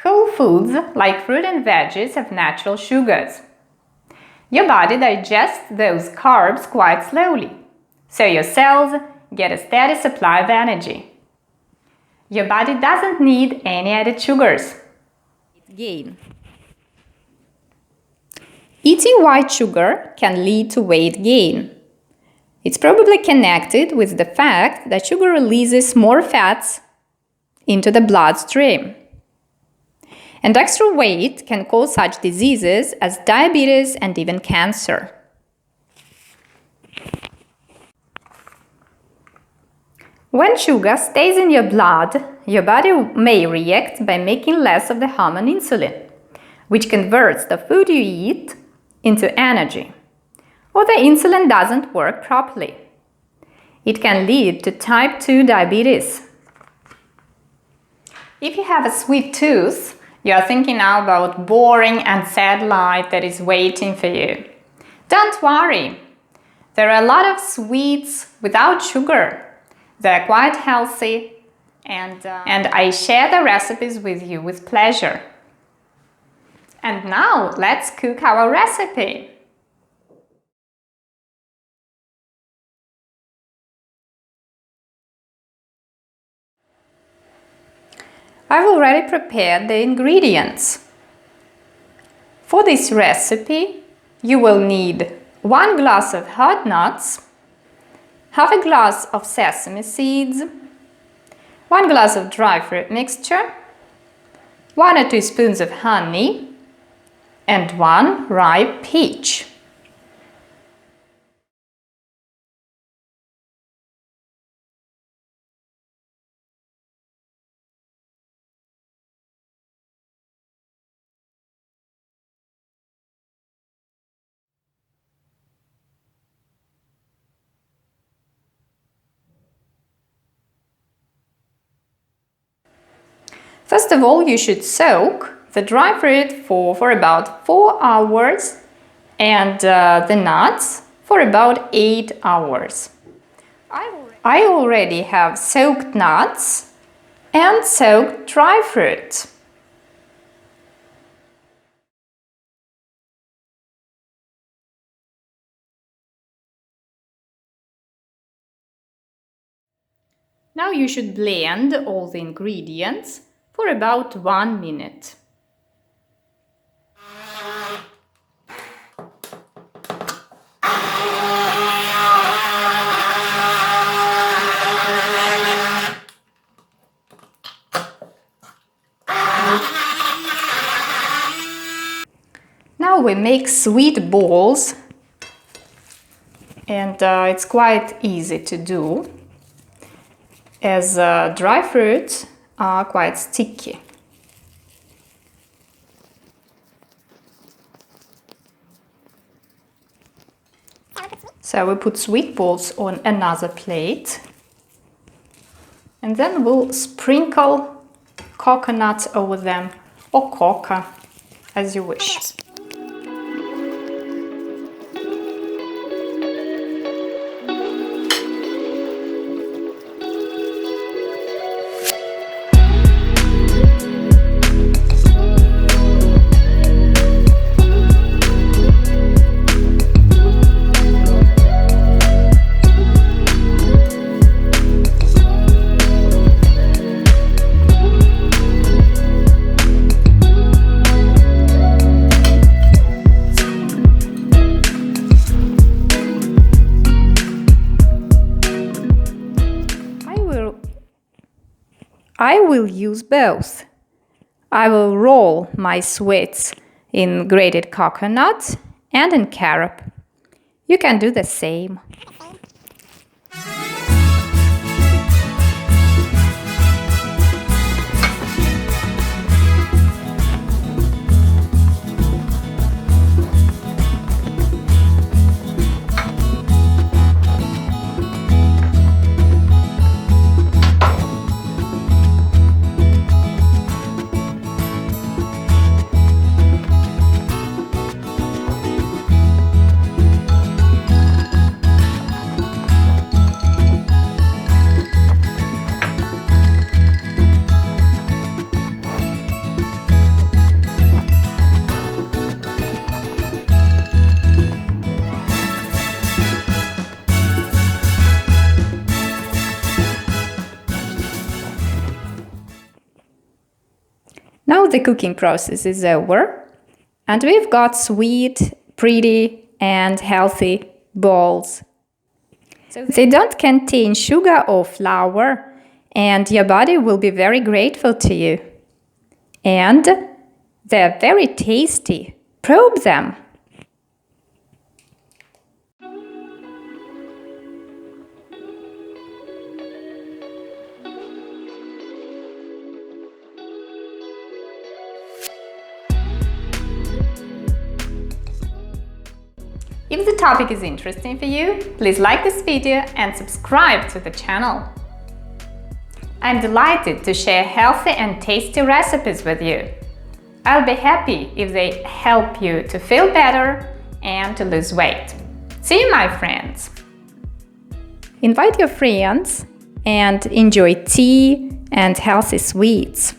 Whole foods, like fruit and veggies, have natural sugars. Your body digests those carbs quite slowly, so your cells get a steady supply of energy. Your body doesn't need any added sugars. Gain. Eating white sugar can lead to weight gain. It's probably connected with the fact that sugar releases more fats into the bloodstream. And extra weight can cause such diseases as diabetes and even cancer. When sugar stays in your blood, your body may react by making less of the hormone insulin, which converts the food you eat into energy, or the insulin doesn't work properly. It can lead to type 2 diabetes. If you have a sweet tooth, you are thinking now about boring and sad life that is waiting for you. Don't worry. There are a lot of sweets without sugar. They're quite healthy, and I share the recipes with you with pleasure. And now let's cook our recipe. I've already prepared the ingredients. For this recipe, you will need 1 glass of hard nuts, half a glass of sesame seeds, 1 glass of dry fruit mixture, 1 or 2 spoons of honey, and 1 ripe peach. First of all, you should soak the dry fruit for about 4 hours and the nuts for about 8 hours. I already have soaked nuts and soaked dry fruit. Now you should blend all the ingredients for about 1 minute. Now we make sweet balls, and it's quite easy to do, as dry fruits are quite sticky. So we put sweet balls on another plate, and then we'll sprinkle coconuts over them, or coca, as you wish. I will use both. I will roll my sweets in grated coconut and in carob. You can do the same. Now the cooking process is over, and we've got sweet, pretty, and healthy balls. They don't contain sugar or flour, and your body will be very grateful to you. And they're very tasty. Probe them. If the topic is interesting for you, please like this video and subscribe to the channel. I'm delighted to share healthy and tasty recipes with you. I'll be happy if they help you to feel better and to lose weight. See you, my friends! Invite your friends and enjoy tea and healthy sweets.